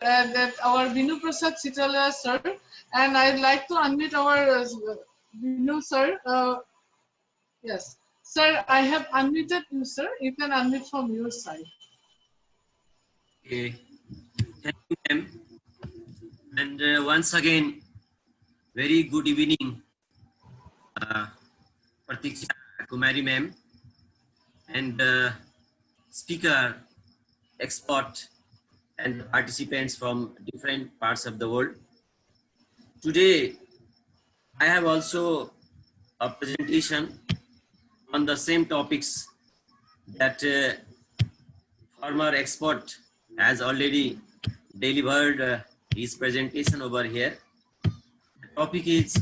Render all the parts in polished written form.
that our Binu Prasad Chitala sir, and I'd like to unmute our Binu sir. Yes, sir, I have unmuted you, sir. You can unmute from your side. Okay, thank you, ma'am. And once again, very good evening, Pratiksha Kumari ma'am, and speaker, expert, and participants from different parts of the world. Today, I have also a presentation on the same topics that former expert has already delivered his presentation over here. The topic is,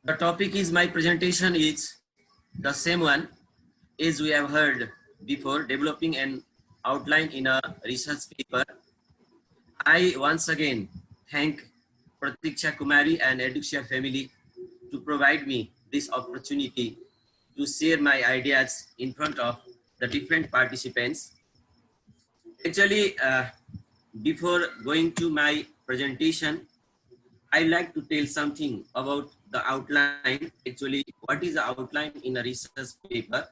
the topic is, my presentation is the same one as we have heard before, developing an outline in a research paper. I once again thank Pratiksha Kumari and Eduksha family to provide me this opportunity to share my ideas in front of the different participants. Actually, before going to my presentation, I like to tell something about the outline. Actually, what is the outline in a research paper?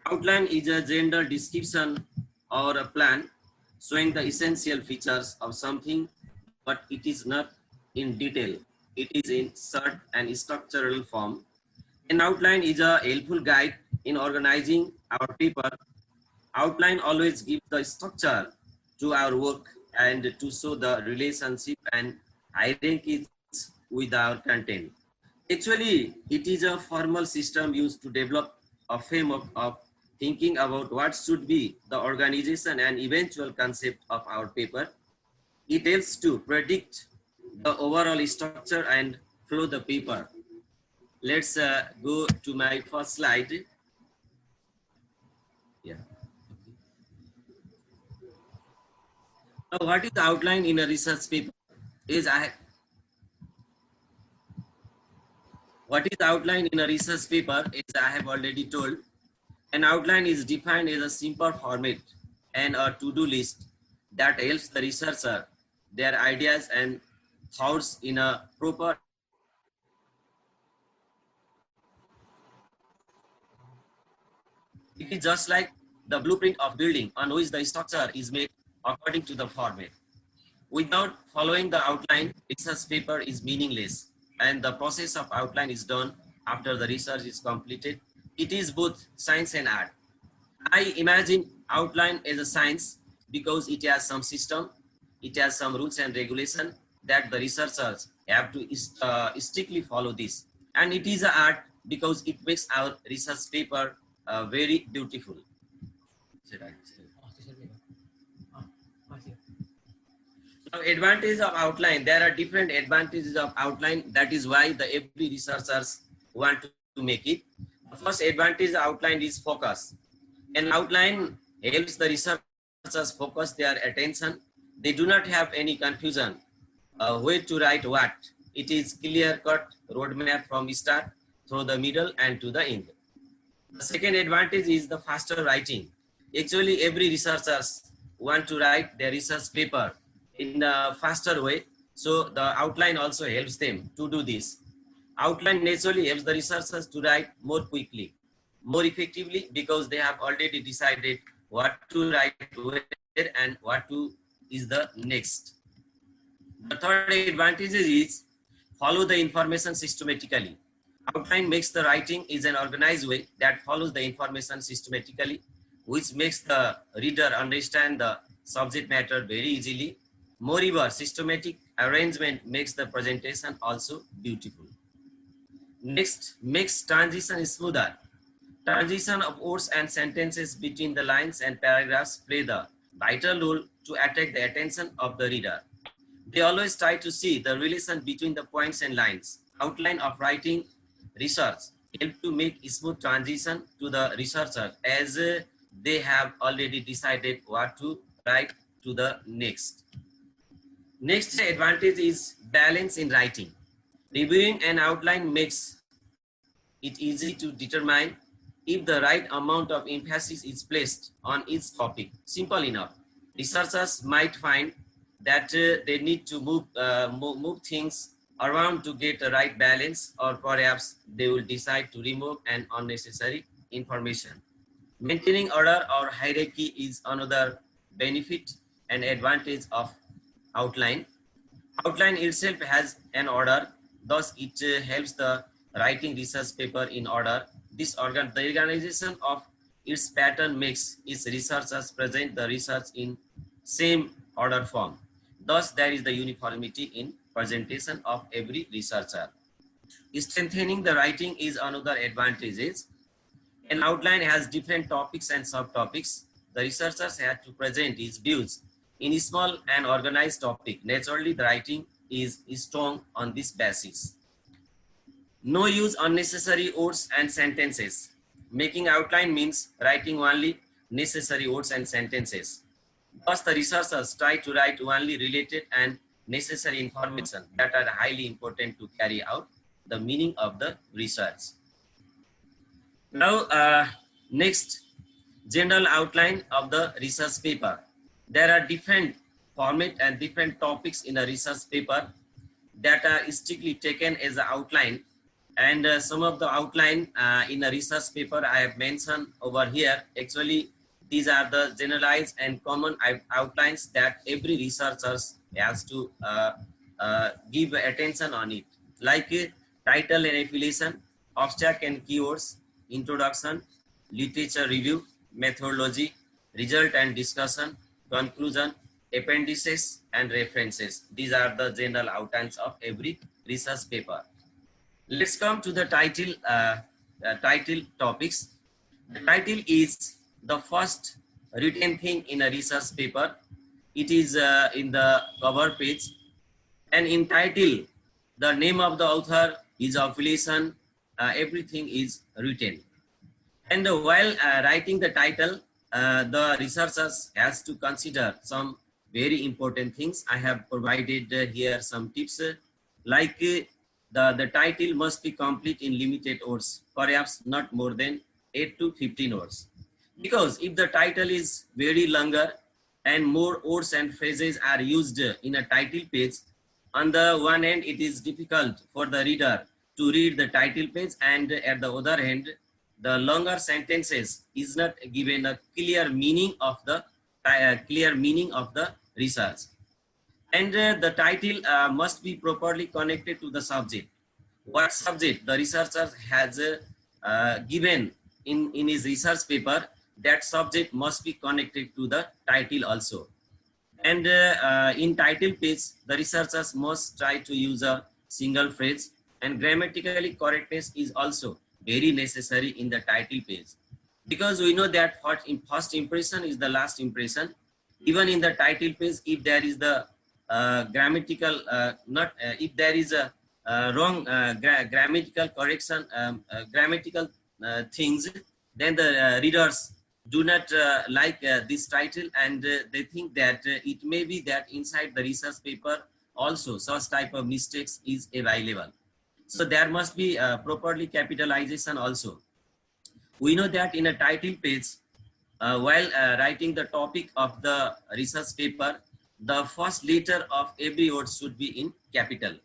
Outline is a general description or a plan showing the essential features of something, but it is not in detail. It is in short and structural form. An outline is a helpful guide in organizing our paper. Outline always gives the structure to our work and to show the relationship and hierarchies with our content. Actually, it is a formal system used to develop a framework of thinking about what should be the organization and eventual concept of our paper. It helps to predict the overall structure and flow the paper. Let's go to my first slide. Yeah. Now, what is the outline in a research paper? What is the outline in a research paper? As I have already told, an outline is defined as a simple format and a to-do list that helps the researcher their ideas and thoughts in a proper. It is just like the blueprint of building on which the structure is made according to the format. Without following the outline, research paper is meaningless, and the process of outline is done after the research is completed. It is both science and art. I imagine outline as a science because it has some system, it has some rules and regulation that the researchers have to strictly follow this. And it is an art because it makes our research paper very beautiful. Now, advantage of outline. There are different advantages of outline. That is why every researchers want to make it. The first advantage of outline is focus. An outline helps the researchers focus their attention. They do not have any confusion where to write what. It is clear-cut roadmap from start through the middle and to the end. The second advantage is the faster writing. Actually, every researchers want to write their research paper in a faster way. So the outline also helps them to do this. Outline naturally helps the researchers to write more quickly, more effectively, because they have already decided what to write where and what to is the next. The third advantage is follow the information systematically. Outline makes the writing is an organized way that follows the information systematically, which makes the reader understand the subject matter very easily. Moreover, systematic arrangement makes the presentation also beautiful. Next, makes transition smoother. Transition of words and sentences between the lines and paragraphs play the vital role to attract the attention of the reader. They always try to see the relation between the points and lines. Outline of writing research help to make a smooth transition to the researcher as they have already decided what to write to the next. Next advantage is balance in writing. Reviewing an outline makes it easy to determine if the right amount of emphasis is placed on each topic. Simple enough. Researchers might find that they need to move things around to get the right balance, or perhaps they will decide to remove an unnecessary information. Maintaining order or hierarchy is another benefit and advantage of outline. Outline itself has an order, thus it helps the writing research paper in order. The organization of its pattern makes its researchers present the research in same order form. Thus, there is the uniformity in presentation of every researcher. Strengthening the writing is another advantage. An outline has different topics and subtopics. The researchers had to present his views in a small and organized topic. Naturally, the writing is strong on this basis. No use unnecessary words and sentences. Making outline means writing only necessary words and sentences. Thus, the researchers try to write only related and necessary information that are highly important to carry out the meaning of the research. Now, next, general outline of the research paper. There are different format and different topics in a research paper that are strictly taken as an outline, and some of the outline in a research paper I have mentioned over here. Actually, these are the generalized and common outlines that every researcher has to give attention on it, like title and affiliation, abstract and keywords, introduction, literature review, methodology, result and discussion, conclusion, appendices and references. These are the general outlines of every research paper. Let's come to the title topics. The title is the first written thing in a research paper. It is in the cover page, and in title, the name of the author, his affiliation, everything is written. And while writing the title, the researchers has to consider some very important things. I have provided here some tips, like the title must be complete in limited words, perhaps not more than 8 to 15 words. Because if the title is very longer and more words and phrases are used in a title page, on the one hand, it is difficult for the reader to read the title page, and at the other hand, the longer sentences is not given a clear meaning of the research. And the title must be properly connected to the subject. What subject the researcher has given in his research paper, that subject must be connected to the title also. And in title page, the researchers must try to use a single phrase, and grammatically correctness is also very necessary in the title page, because we know that first impression is the last impression. Even in the title page, if there is the grammatical if there is a wrong grammatical correction, grammatical things, then the readers do not like this title, and they think that it may be that inside the research paper also such type of mistakes is available. So there must be properly capitalization also. We know that in a title page, while writing the topic of the research paper, the first letter of every word should be in capital.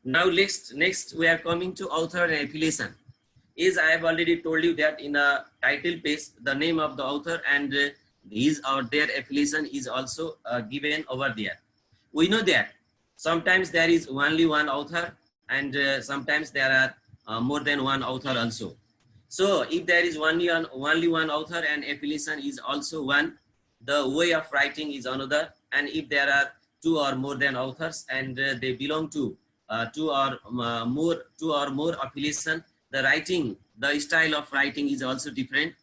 Now next we are coming to author and affiliation. Is I have already told you that in a title page, the name of the author and his or their affiliation is also given over there. We know that sometimes there is only one author, and sometimes there are more than one author also. So if there is only one author and affiliation is also one, the way of writing is another. And if there are two or more than authors and they belong to two or more affiliation, the style of writing is also different.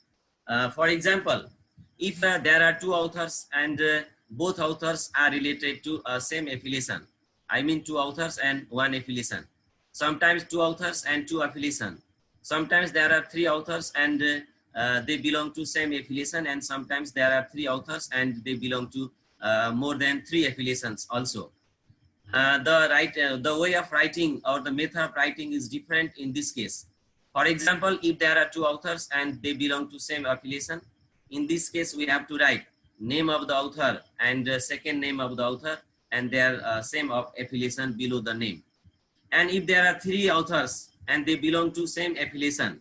For example, if there are two authors and both authors are related to same affiliation, I mean two authors and one affiliation. Sometimes two authors and two affiliation. Sometimes there are three authors and they belong to same affiliation, and sometimes there are three authors and they belong to more than three affiliations also. The way of writing or the method of writing is different in this case. For example, if there are two authors and they belong to same affiliation, in this case we have to write name of the author and second name of the author and their same of affiliation below the name. And if there are three authors and they belong to same affiliation,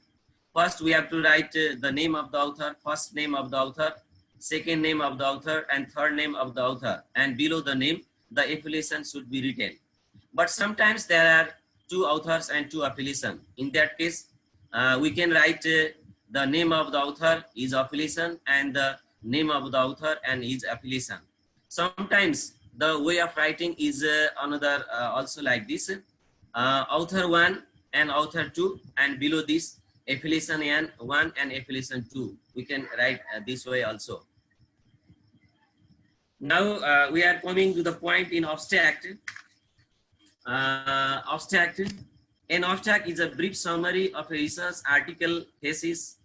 first we have to write the name of the author, first name of the author, second name of the author, and third name of the author, and below the name the affiliation should be written. But sometimes there are two authors and two affiliation. In that case, we can write the name of the author, his affiliation, and the name of the author and his affiliation. Sometimes the way of writing is another also like this. Author 1 and author 2, and below this affiliation and 1 and affiliation 2. We can write this way also. Now we are coming to the point in abstract. An abstract is a brief summary of a research article, thesis,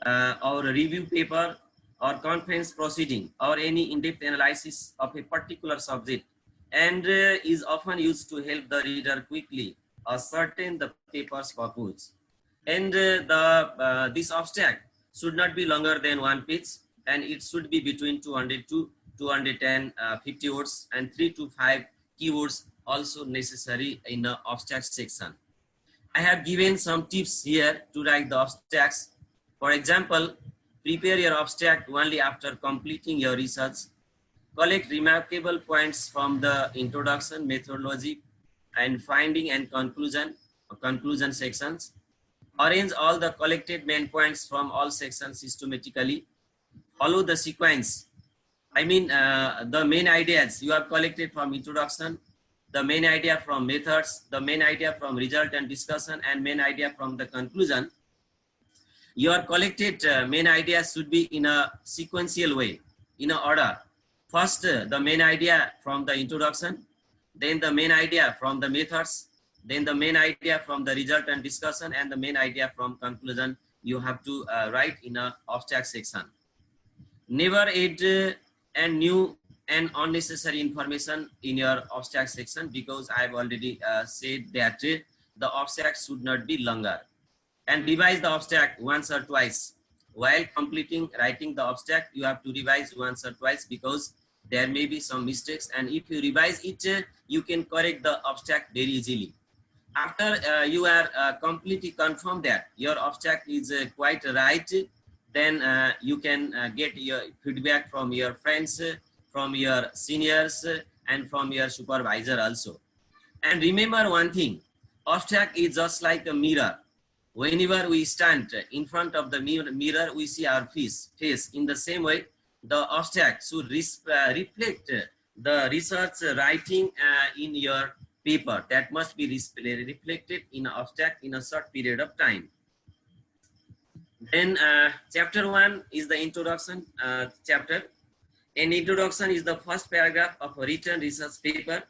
or a review paper, or conference proceeding, or any in-depth analysis of a particular subject, and is often used to help the reader quickly ascertain the paper's purpose. And this abstract should not be longer than 1 page, and it should be between 200 to 250 words, and 3 to 5 keywords also necessary in the abstract section. I have given some tips here to write the abstracts. For example, prepare your abstract only after completing your research. Collect remarkable points from the introduction, methodology, and finding and conclusion sections. Arrange all the collected main points from all sections systematically. Follow the sequence. I mean, the main ideas you have collected from introduction, the main idea from methods, the main idea from result and discussion, and main idea from the conclusion. Your collected main ideas should be in a sequential way, in a order. First, the main idea from the introduction, then the main idea from the methods, then the main idea from the result and discussion, and the main idea from conclusion. You have to write in a abstract section. Never add and new and unnecessary information in your abstract section, because I have already said that the abstract should not be longer. And revise the abstract once or twice. While completing writing the abstract, you have to revise once or twice, because there may be some mistakes, and if you revise it, you can correct the abstract very easily. After you are completely confirmed that your abstract is quite right, then you can get your feedback from your friends, from your seniors, and from your supervisor also. And remember one thing, abstract is just like a mirror. Whenever we stand in front of the mirror, we see our face. In the same way, the abstract should reflect the research writing in your paper. That must be reflected in abstract in a short period of time. Then chapter 1 is the introduction chapter. An introduction is the first paragraph of a written research paper,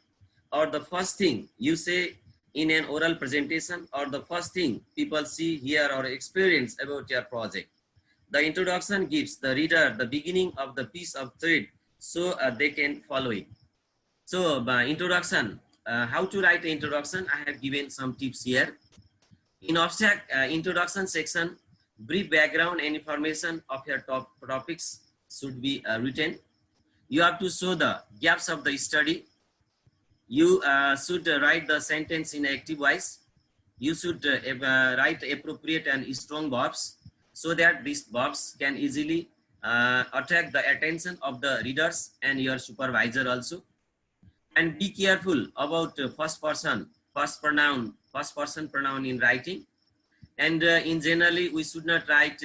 or the first thing you say in an oral presentation, or the first thing people see, hear, or experience about your project. The introduction gives the reader the beginning of the piece of thread, so they can follow it. So introduction, how to write the introduction, I have given some tips here. In abstract introduction section, brief background and information of your topics should be written. You have to show the gaps of the study. You should write the sentence in active voice. You should write appropriate and strong verbs, so that these verbs can easily attract the attention of the readers and your supervisor also. And be careful about first person pronoun in writing. And in generally, we should not write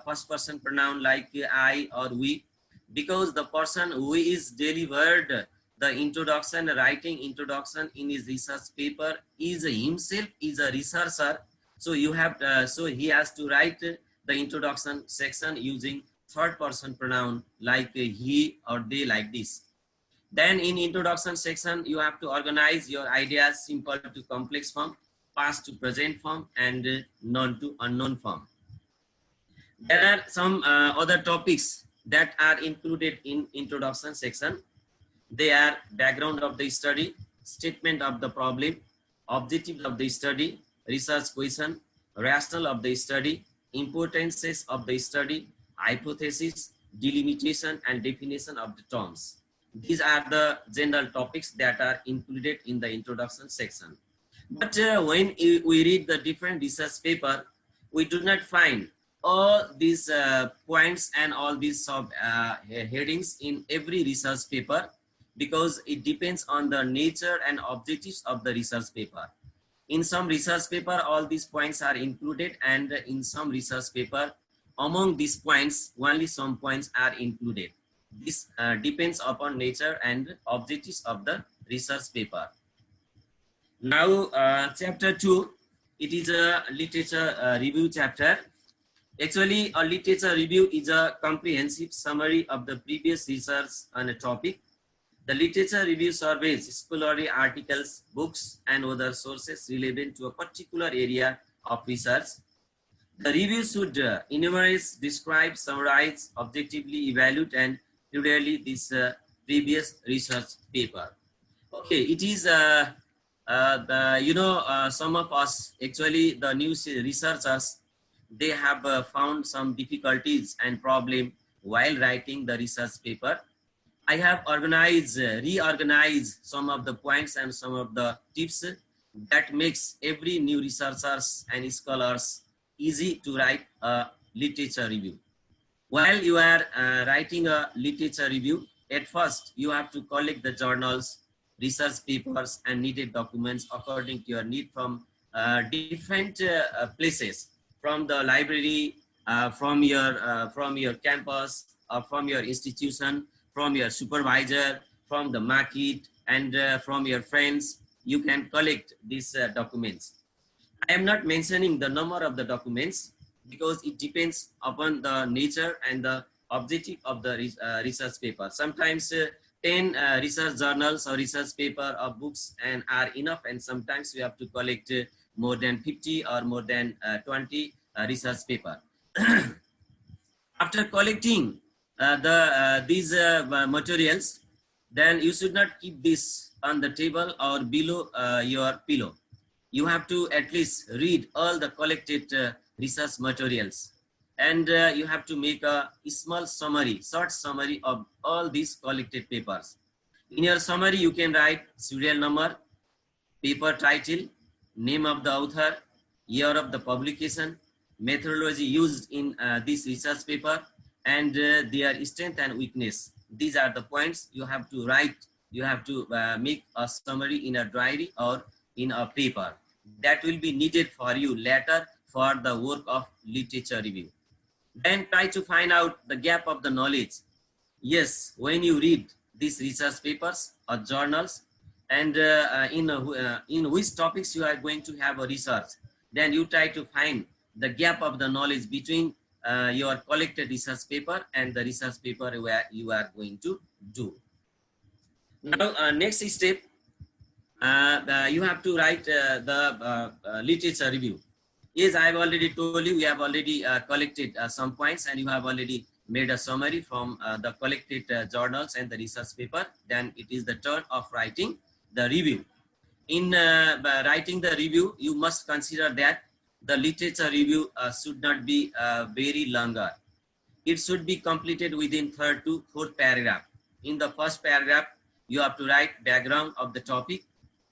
first person pronoun like I or we, because the person who is delivered the introduction, writing introduction in his research paper, is himself is a researcher. So you have so he has to write the introduction section using third person pronoun like he or they, like this. Then in introduction section, you have to organize your ideas, simple to complex form, past to present form, and known to unknown form. There are some other topics that are included in introduction section. They are background of the study, statement of the problem, objectives of the study, research question, rationale of the study, importances of the study, hypothesis, delimitation, and definition of the terms. These are the general topics that are included in the introduction section. But when we read the different research paper, we do not find all these points and all these sub headings in every research paper, because it depends on the nature and objectives of the research paper. In some research paper, all these points are included, and in some research paper, among these points, only some points are included. This depends upon nature and objectives of the research paper. Now, chapter 2, it is a literature review chapter. Actually, a literature review is a comprehensive summary of the previous research on a topic. The literature review surveys scholarly articles, books, and other sources relevant to a particular area of research. The review should enumerate, describe, summarize, objectively evaluate, and clearly this previous research paper. Okay, it is some of us, actually the new researchers, they have found some difficulties and problem while writing the research paper. I have reorganized some of the points and some of the tips that makes every new researchers and scholars easy to write a literature review. While you are writing a literature review, at first you have to collect the journals, research papers, and needed documents according to your need from different places, from the library, from your campus, or from your institution, from your supervisor, from the market, and from your friends. You can collect these documents. I am not mentioning the number of the documents because it depends upon the nature and the objective of the research paper. Sometimes 10 research journals or research paper or books and are enough, and sometimes we have to collect more than 50 or more than 20 research paper. After collecting these materials, then you should not keep this on the table or below your pillow. You have to at least read all the collected research materials, and you have to make a small summary, short summary of all these collected papers. In your summary, you can write serial number, paper title, name of the author, year of the publication, methodology used in this research paper, and their strength and weakness. These are the points you have to write. You have to make a summary in a diary or in a paper. That will be needed for you later for the work of literature review. Then try to find out the gap of the knowledge. Yes, when you read these research papers or journals, and in which topics you are going to have a research, then you try to find the gap of the knowledge between your collected research paper and the research paper where you are going to do. Now, next step, you have to write the literature review. Yes, I have already told you, we have already collected some points, and you have already made a summary from the collected journals and the research paper. Then it is the turn of writing the review. In writing the review, you must consider that the literature review should not be very longer. It should be completed within 3rd to 4th paragraph. In the first paragraph, you have to write background of the topic.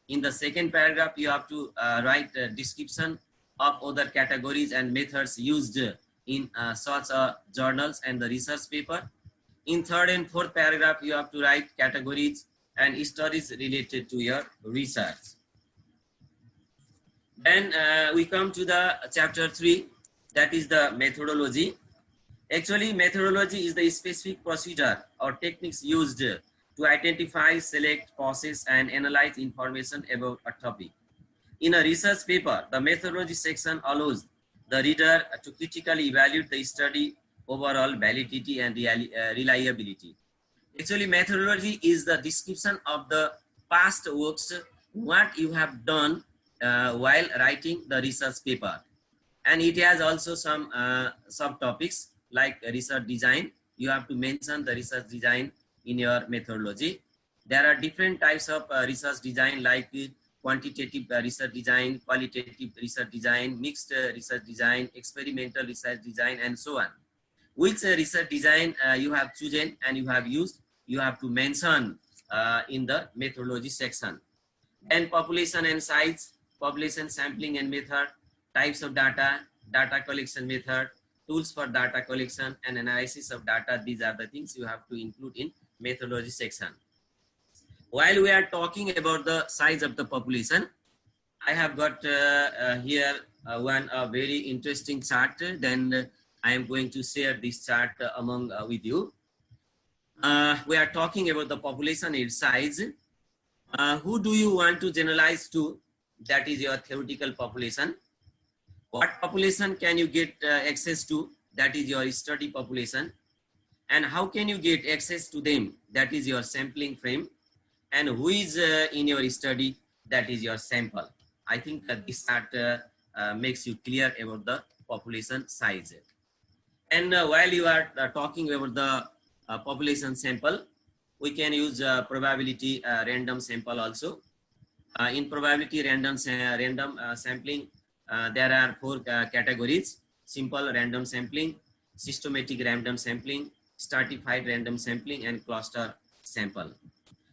In the second paragraph, you have to write a description of other categories and methods used in such journals and the research paper. In 3rd and 4th paragraph, you have to write categories and studies related to your research. Then we come to the chapter 3, that is the methodology. Actually, methodology is the specific procedure or techniques used to identify, select, process, and analyze information about a topic. In a research paper, the methodology section allows the reader to critically evaluate the study overall validity and reliability. Actually, methodology is the description of the past works, what you have done while writing the research paper. And it has also some subtopics like research design. You have to mention the research design in your methodology. There are different types of research design like quantitative research design, qualitative research design, mixed research design, experimental research design, and so on. Which research design you have chosen and you have used, you have to mention in the methodology section. And population and size, population sampling and method, types of data, data collection method, tools for data collection and analysis of data. These are the things you have to include in methodology section. While we are talking about the size of the population, I have got here one very interesting chart. Then I am going to share this chart among with you. We are talking about the population its size. Who do you want to generalize to? That is your theoretical population. What population can you get access to? That is your study population. And how can you get access to them? That is your sampling frame. And who is in your study? That is your sample. I think this chart makes you clear about the population size. And while you are talking about the population sample, we can use probability random sample also. In probability random sampling, there are 4 categories: simple random sampling, systematic random sampling, stratified random sampling, and cluster sample.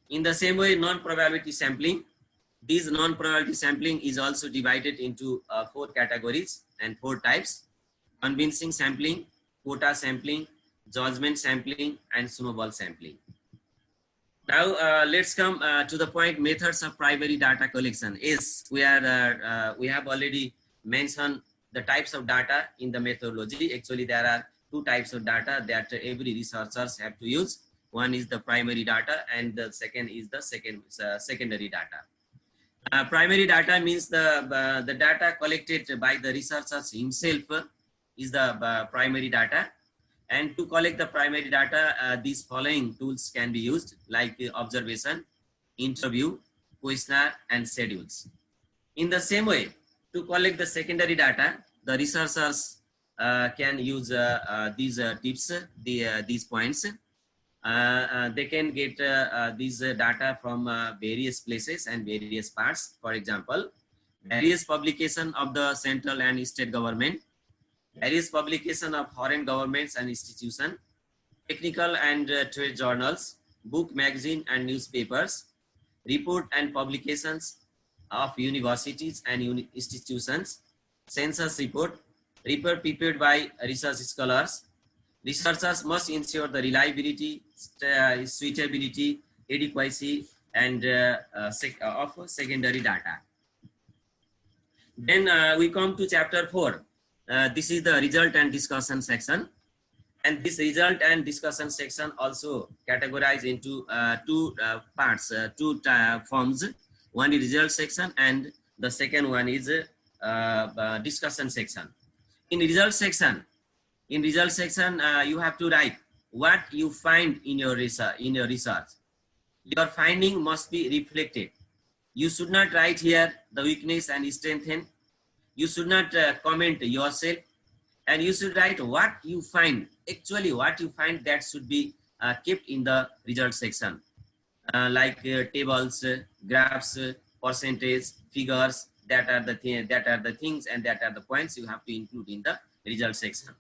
In the same way, non-probability sampling, this non-probability sampling is also divided into 4 categories and 4 types: convincing sampling, quota sampling, judgment sampling, and snowball sampling. Now let's come to the point: methods of primary data collection. Is we have already mentioned the types of data in the methodology. Actually, there are 2 types of data that every researchers have to use. One is the primary data, and the second is the secondary data. Primary data means the data collected by the researchers himself is the primary data. And to collect the primary data, these following tools can be used, like observation, interview, questionnaire, and schedules. In the same way, to collect the secondary data, the researchers can use these tips, these points. They can get these data from various places and various parts. For example, various publication of the central and state government, various publication of foreign governments and institutions, technical and trade journals, book, magazine, and newspapers, report and publications of universities and institutions, census report prepared by research scholars. Researchers must ensure the reliability, suitability, adequacy, and of secondary data. Then we come to chapter 4. This is the result and discussion section. And this result and discussion section also categorized into 2 parts, 2 forms. One is result section and the second one is discussion section. In result section, you have to write what you find in your research. Your finding must be reflected. You should not write here the weakness and strengthen. You should not comment yourself, and you should write what you find. Actually, what you find, that should be kept in the result section, like tables, graphs, percentage, figures. That are the things, and that are the points you have to include in the result section.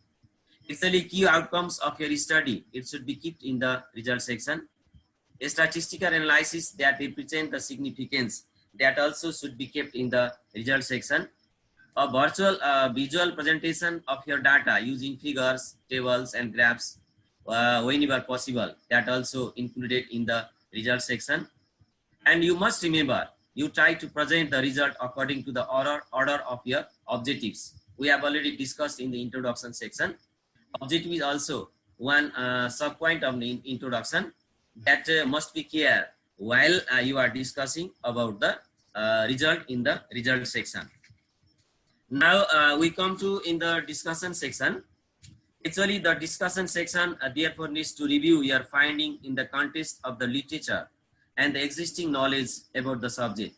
Actually, key outcomes of your study, it should be kept in the result section. A statistical analysis that represent the significance, that also should be kept in the result section. A virtual visual presentation of your data using figures, tables, and graphs whenever possible, that also included in the result section. And you must remember, you try to present the result according to the order of your objectives. We have already discussed in the introduction section. Objective is also one sub-point of the introduction that must be clear while you are discussing about the result in the result section. Now we come to in the discussion section. Actually, the discussion section therefore needs to review your finding in the context of the literature and the existing knowledge about the subject.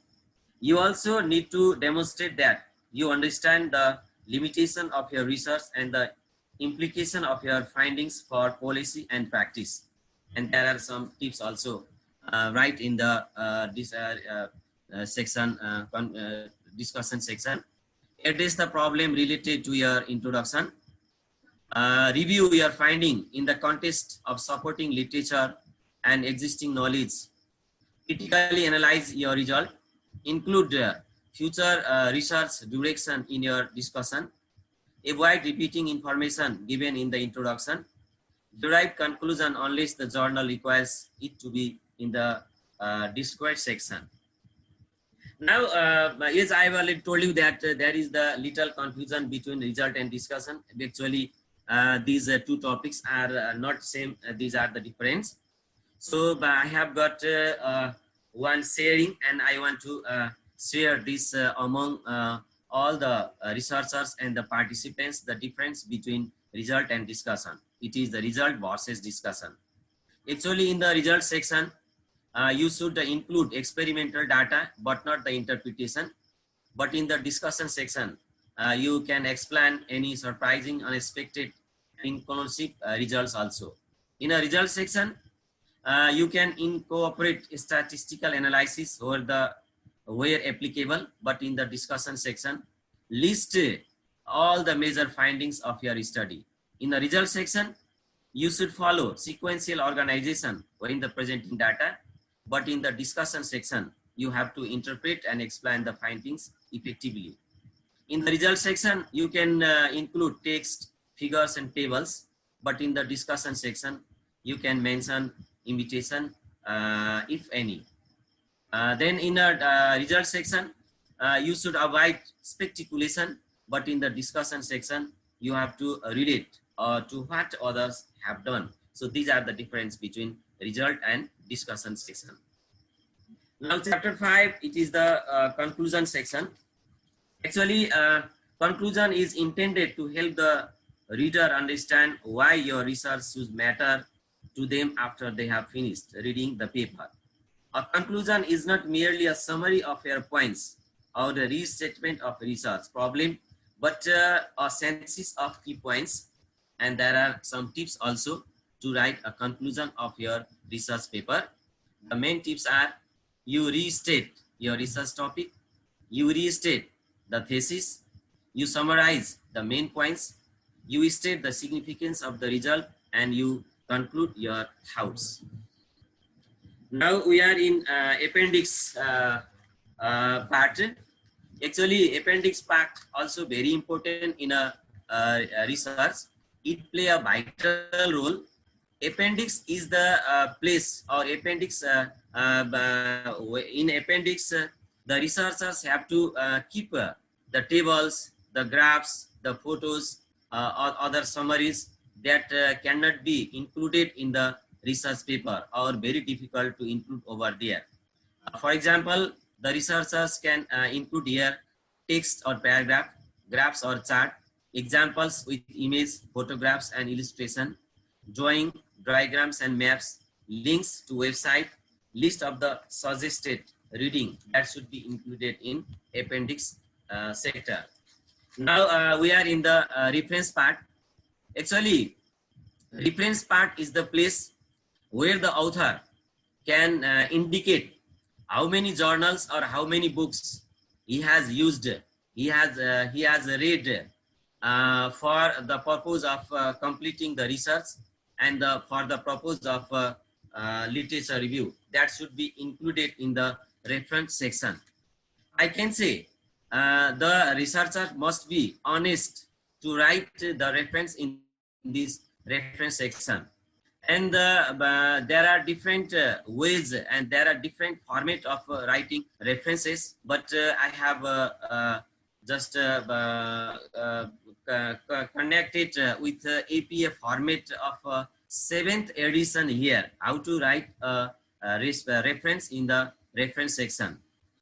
You also need to demonstrate that you understand the limitation of your research and the implication of your findings for policy and practice. And there are some tips also right in the discussion section. Address the problem related to your introduction. Review your finding in the context of supporting literature and existing knowledge. Critically analyze your result. Include future research direction in your discussion. Avoid repeating information given in the introduction. Derive conclusion unless the journal requires it to be in the discourse section. Now, yes, I have already told you that there is the little confusion between result and discussion. Actually, these two topics are not same. These are the difference. So I have got one sharing, and I want to share this among all the researchers and the participants, the difference between result and discussion. It is the result versus discussion. Actually, in the result section, you should include experimental data, but not the interpretation. But in the discussion section, you can explain any surprising, unexpected, inclusive results also. In a result section, you can incorporate statistical analysis where applicable, but in the discussion section, list all the major findings of your study. In the result section, you should follow sequential organization when the presenting data, but in the discussion section, you have to interpret and explain the findings effectively. In the result section, you can include text, figures, and tables, but in the discussion section, you can mention invitation, if any. Then in a result section, you should avoid speculation, but in the discussion section, you have to relate to what others have done. So these are the difference between result and discussion section. Now chapter 5, it is the conclusion section. Actually, conclusion is intended to help the reader understand why your research should matter to them after they have finished reading the paper. A conclusion is not merely a summary of your points or the restatement of research problem, but a synthesis of key points. And there are some tips also to write a conclusion of your research paper. The main tips are: you restate your research topic, you restate the thesis, you summarize the main points, you state the significance of the result, and you conclude your thoughts. Now we are in appendix part. Actually, appendix part also very important in a research. It play a vital role. Appendix is the place, or appendix in appendix, the researchers have to keep the tables, the graphs, the photos, or other summaries that cannot be included in the research paper or very difficult to include over there. For example, the researchers can include here text or paragraph, graphs or chart, examples with image, photographs and illustration, drawing, diagrams and maps, links to website, list of the suggested reading that should be included in appendix sector. Now we are in the reference part. Actually, reference part is the place where the author can indicate how many journals or how many books he has used, he has read for the purpose of completing the research and for the purpose of literature review. That should be included in the reference section. I can say the researcher must be honest to write the reference in this reference section. And there are different ways and there are different format of writing references, but I have just connected with APA format of 7th edition here, how to write a reference in the reference section.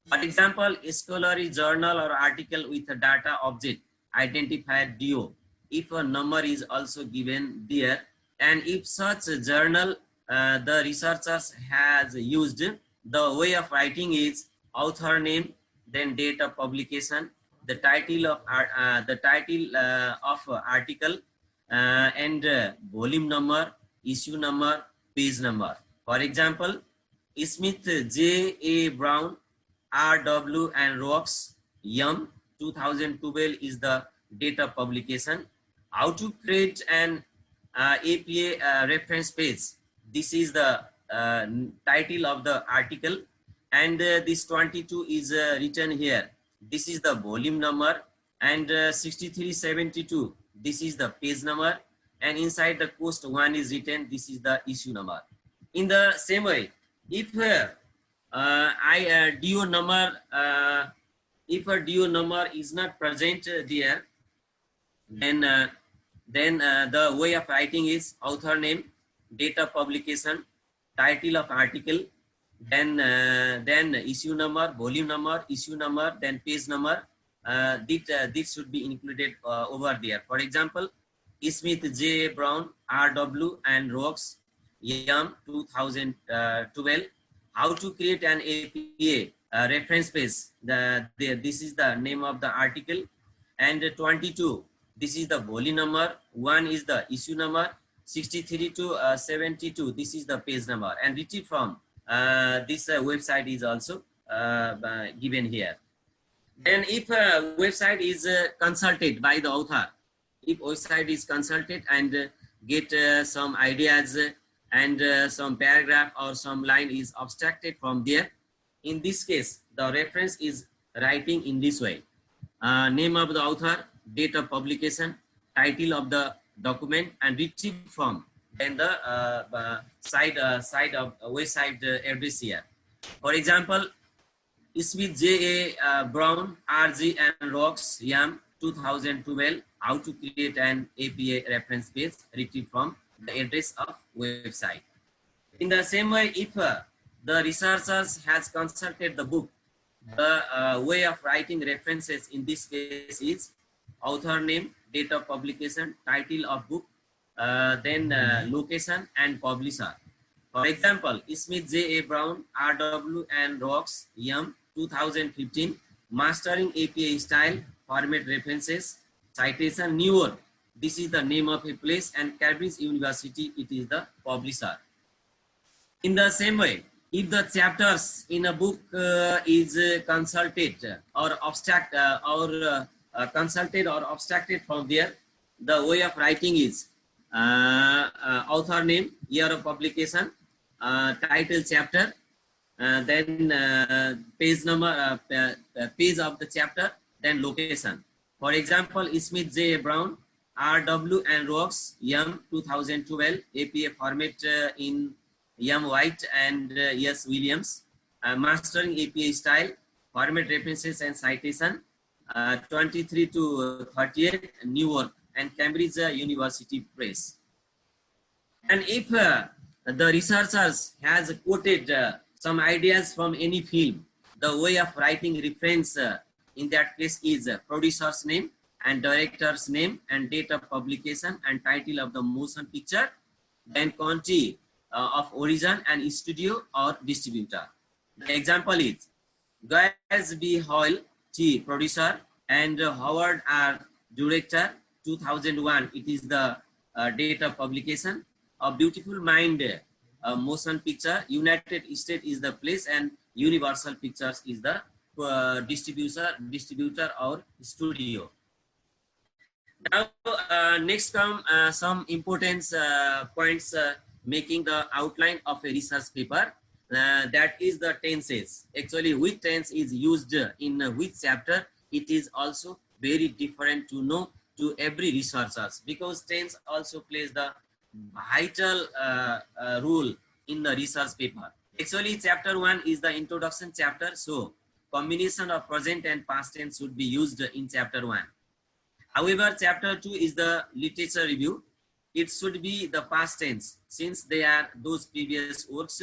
For example, a scholarly journal or article with a data object identifier DO, if a number is also given there, and if such a journal the researchers has used, the way of writing is author name, then date of publication, the title of article, and volume number, issue number, page number. For example, Smith J. A. Brown, RW and ROX YUM 2012 is the date of publication. How to create an APA reference page. This is the title of the article, and this 22 is written here. This is the volume number, and 6372, this is the page number, and inside the cost 1 is written, this is the issue number. In the same way, if DO number, if a DO number is not present there, then the way of writing is author name, date of publication, title of article, then issue number, volume number, issue number, then page number. This should be included over there. For example, Smith J. Brown, RW and ROX YUM 2012. How to create an APA reference page. This is the name of the article, and 22. This is the volume number. 1 is the issue number. 63 to 72. This is the page number, and retrieved from this website is also given here. Then if a website is consulted by the author, if website is consulted and get some ideas and some paragraph or some line is abstracted from there, in this case, the reference is writing in this way. Name of the author, date of publication, title of the document, and retrieved from, then the site of website address here. For example, Smith J.A. Brown, RG and ROX YUM 2012, how to create an APA reference page, retrieved from the address of website. In the same way, if the researchers has consulted the book, the way of writing references in this case is author name, date of publication, title of book, then location and publisher. For example, Smith J.A. Brown, RW and ROX YUM 2015, mastering APA style, format references, citation New York. This is the name of a place, and Cambridge University, it is the publisher. In the same way, if the chapters in a book is consulted or abstract consulted or abstracted from there, the way of writing is author name, year of publication, title chapter, then page number, page of the chapter, then location. For example, Smith J. Brown, RW and ROX YUM 2012, APA format in M. White and S. Williams, mastering APA style, format references and citation, 23 to 38, New York and Cambridge University Press. And if the researchers has quoted some ideas from any film, the way of writing reference in that case is producer's name and director's name and date of publication and title of the motion picture, then country of origin and studio or distributor. The example is Gaius B. Hoyle, T. producer, and Howard R. director, 2001. It is the date of publication. A Beautiful Mind motion picture. United States is the place, and Universal Pictures is the distributor or studio. Now, next come some important points making the outline of a research paper. That is the tenses. Actually, which tense is used in which chapter, it is also very different to know to every researchers, because tense also plays the vital role in the research paper. Actually, chapter 1 is the introduction chapter, so combination of present and past tense should be used in chapter 1. However, chapter 2 is the literature review. It should be the past tense, since they are those previous works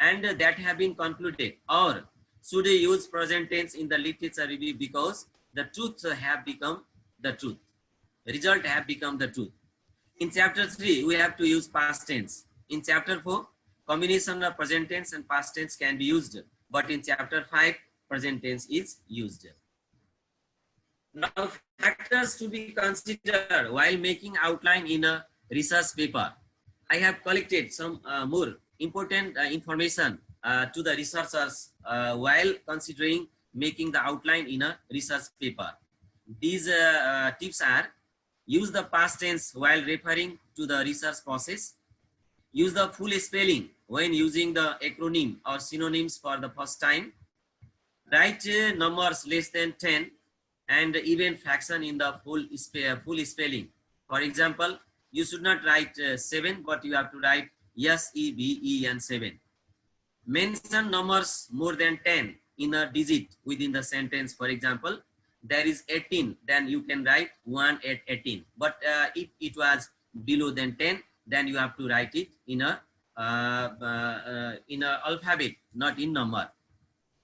and that have been concluded. Or should we use present tense in the literature review, because the truth have become the truth. Result have become the truth. In chapter 3, we have to use past tense. In chapter 4, combination of present tense and past tense can be used. But in chapter 5, present tense is used. Now, factors to be considered while making outline in a research paper. I have collected some more important information to the researchers while considering making the outline in a research paper. These tips are: use the past tense while referring to the research process. Use the full spelling when using the acronym or synonyms for the first time. Write numbers less than 10 and even fraction in the full spelling. For example, you should not write 7, but you have to write SEVEN 7. Mention numbers more than 10 in a digit within the sentence. For example, there is 18, then you can write 1 at 18. But if it was below than 10, then you have to write it in a alphabet, not in number.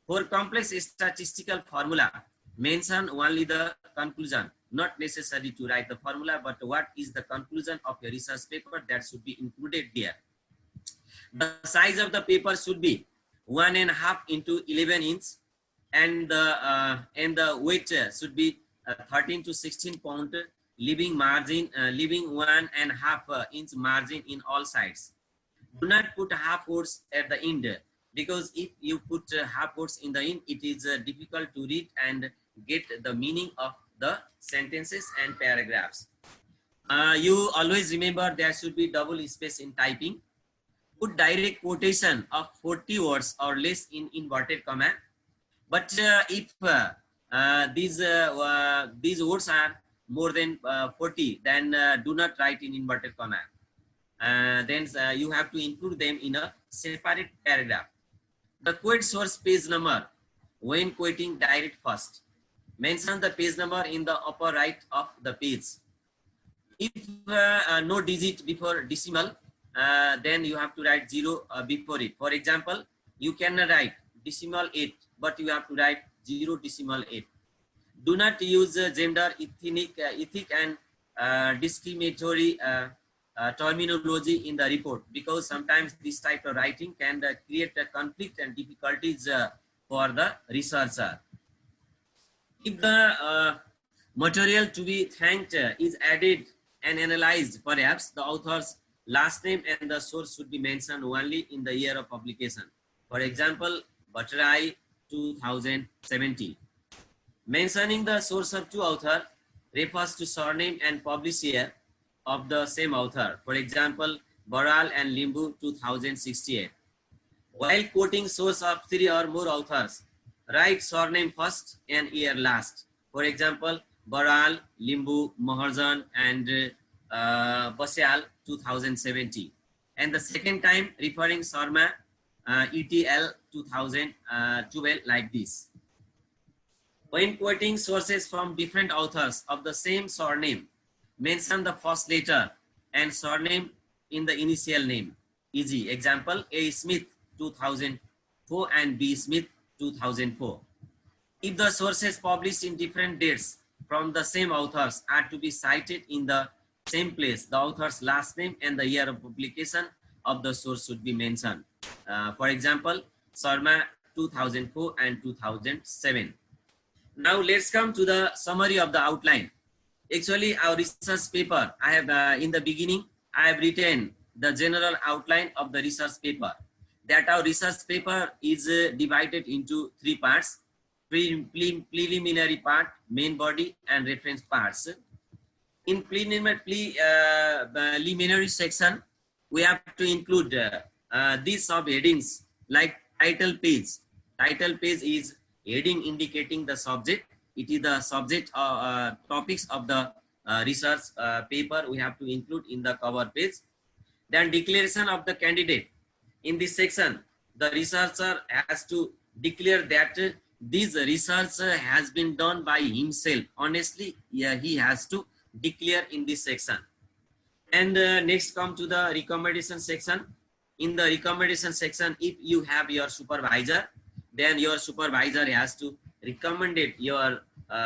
For complex statistical formula, mention only the conclusion, not necessary to write the formula, but what is the conclusion of your research paper, that should be included there. The size of the paper should be 1.5 into 11 inch, and the weight should be 13 to 16 pound, leaving 1.5 inch margin in all sides. Do not put half quotes at the end, because if you put half quotes in the end, it is difficult to read and get the meaning of the sentences and paragraphs. You always remember there should be double space in typing. Put direct quotation of 40 words or less in inverted comma. But if these words are more than 40, then do not write in inverted comma. Then you have to include them in a separate paragraph. The quote source page number when quoting direct first. Mention the page number in the upper right of the page. If no digit before decimal, then you have to write 0 before it. For example, you cannot write decimal 8, but you have to write 0.8. Do not use gender, ethnic and discriminatory terminology in the report, because sometimes this type of writing can create a conflict and difficulties for the researcher. If the material to be thanked is added and analyzed, perhaps the author's last name and the source should be mentioned only in the year of publication. For example, Bhattarai 2070. Mentioning the source of two authors refers to surname and published year of the same author. For example, Baral and Limbu 2068. While quoting source of 3 or more authors, write surname first and year last. For example, Baral, Limbu, Maharjan and Basyal 2070. And the second time referring Sharma ETL 2012 like this. When quoting sources from different authors of the same surname, mention the first letter and surname in the initial name. E.g. example, A. Smith 2004 and B. Smith 2004. If the sources published in different dates from the same authors are to be cited in the same place, the author's last name and the year of publication of the source should be mentioned. For example, Sharma 2004 and 2007. Now let's come to the summary of the outline. Actually, our research paper, I have in the beginning, I have written the general outline of the research paper. That our research paper is divided into 3 parts: preliminary part, main body, and reference parts. In preliminary section, we have to include these subheadings like title page. Title page is heading indicating the subject. It is the subject topics of the research paper we have to include in the cover page. Then declaration of the candidate. In this section, the researcher has to declare that this research has been done by himself. Honestly, yeah, he has to declare in this section. And next come to the recommendation section. In the recommendation section, if you have your supervisor, then your supervisor has to recommend your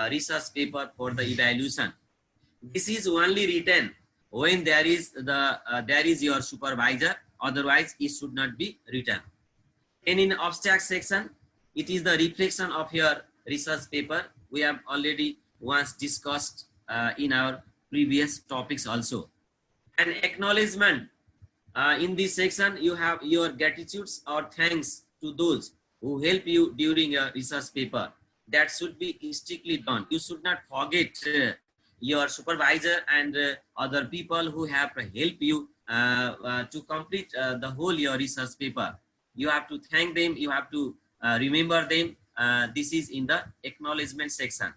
research paper for the evaluation. This is only written when there is your supervisor, otherwise it should not be written. And in abstract section, it is the reflection of your research paper. We have already once discussed in our previous topics also. And acknowledgement. In this section, you have your gratitudes or thanks to those who help you during your research paper. that should be strictly done. You should not forget your supervisor and other people who have helped you to complete the whole your research paper. You have to thank them. You have to remember them. This is in the acknowledgement section.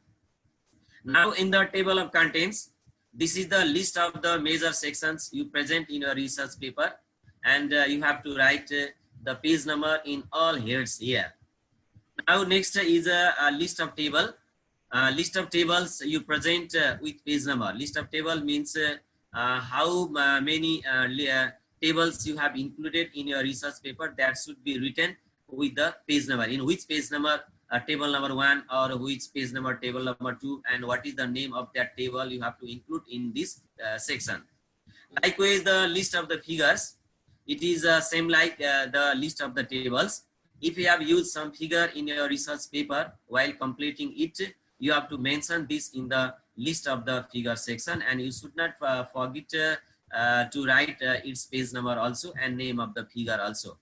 Now in the table of contents, this is the list of the major sections you present in your research paper, and you have to write the page number in all heads here. Now next is a list of table. List of tables you present with page number. List of table means how many tables you have included in your research paper. That should be written with the page number. In which page number, table number 1, or which page number, table number 2, and what is the name of that table you have to include in this section. Likewise, the list of the figures, it is same like the list of the tables. If you have used some figure in your research paper while completing it, you have to mention this in the list of the figure section, and you should not forget to write its page number also and name of the figure also.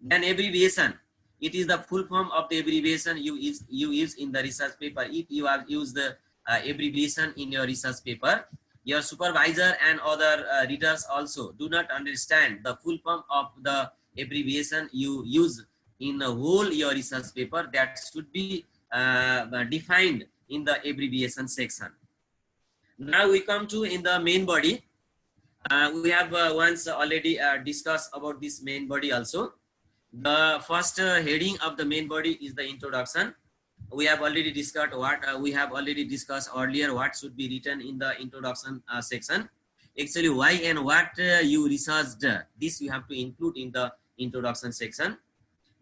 Then abbreviation, it is the full form of the abbreviation you use in the research paper. If you have used the abbreviation in your research paper, your supervisor and other readers also do not understand the full form of the abbreviation you use in the whole your research paper. That should be defined in the abbreviation section. Now we come to in the main body. We have once already discussed about this main body also. The first heading of the main body is the introduction. We have already discussed what we have already discussed earlier, what should be written in the introduction section. Actually, why and what you researched, this you have to include in the introduction section.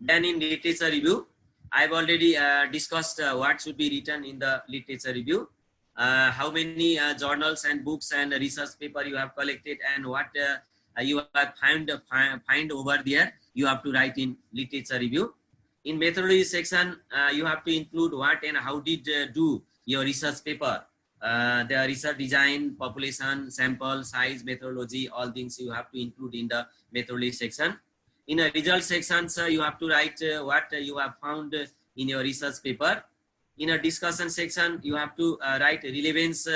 Then in literature review, I've already discussed what should be written in the literature review. How many journals and books and research paper you have collected, and what you have find over there, you have to write in literature review. In methodology section, you have to include what and how did do your research paper. The research design, population, sample, size, methodology, all things you have to include in the methodology section. In a result section, you have to write what you have found in your research paper. In a discussion section, you have to write relevance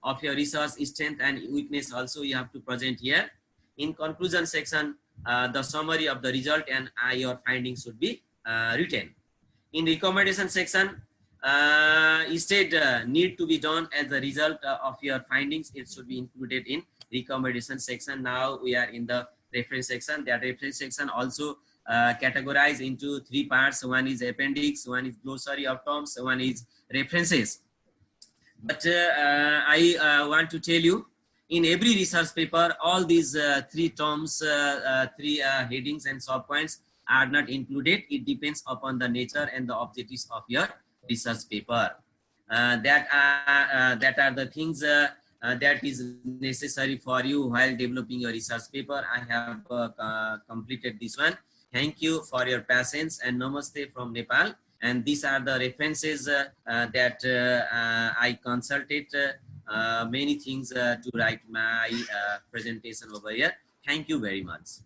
of your research, strength and weakness also you have to present here. In conclusion section, the summary of the result and your findings should be written. In recommendation section, instead need to be done as the result of your findings, it should be included in recommendation section. Now we are in the reference section. That reference section also categorized into 3 parts. One is appendix, one is glossary of terms, one is references. But I want to tell you, in every research paper, all these 3 terms, 3 headings and subpoints are not included. It depends upon the nature and the objectives of your research paper. That are the things that is necessary for you while developing your research paper. I have completed this one. Thank you for your patience, and namaste from Nepal. And these are the references that I consulted many things to write my presentation over here. Thank you very much.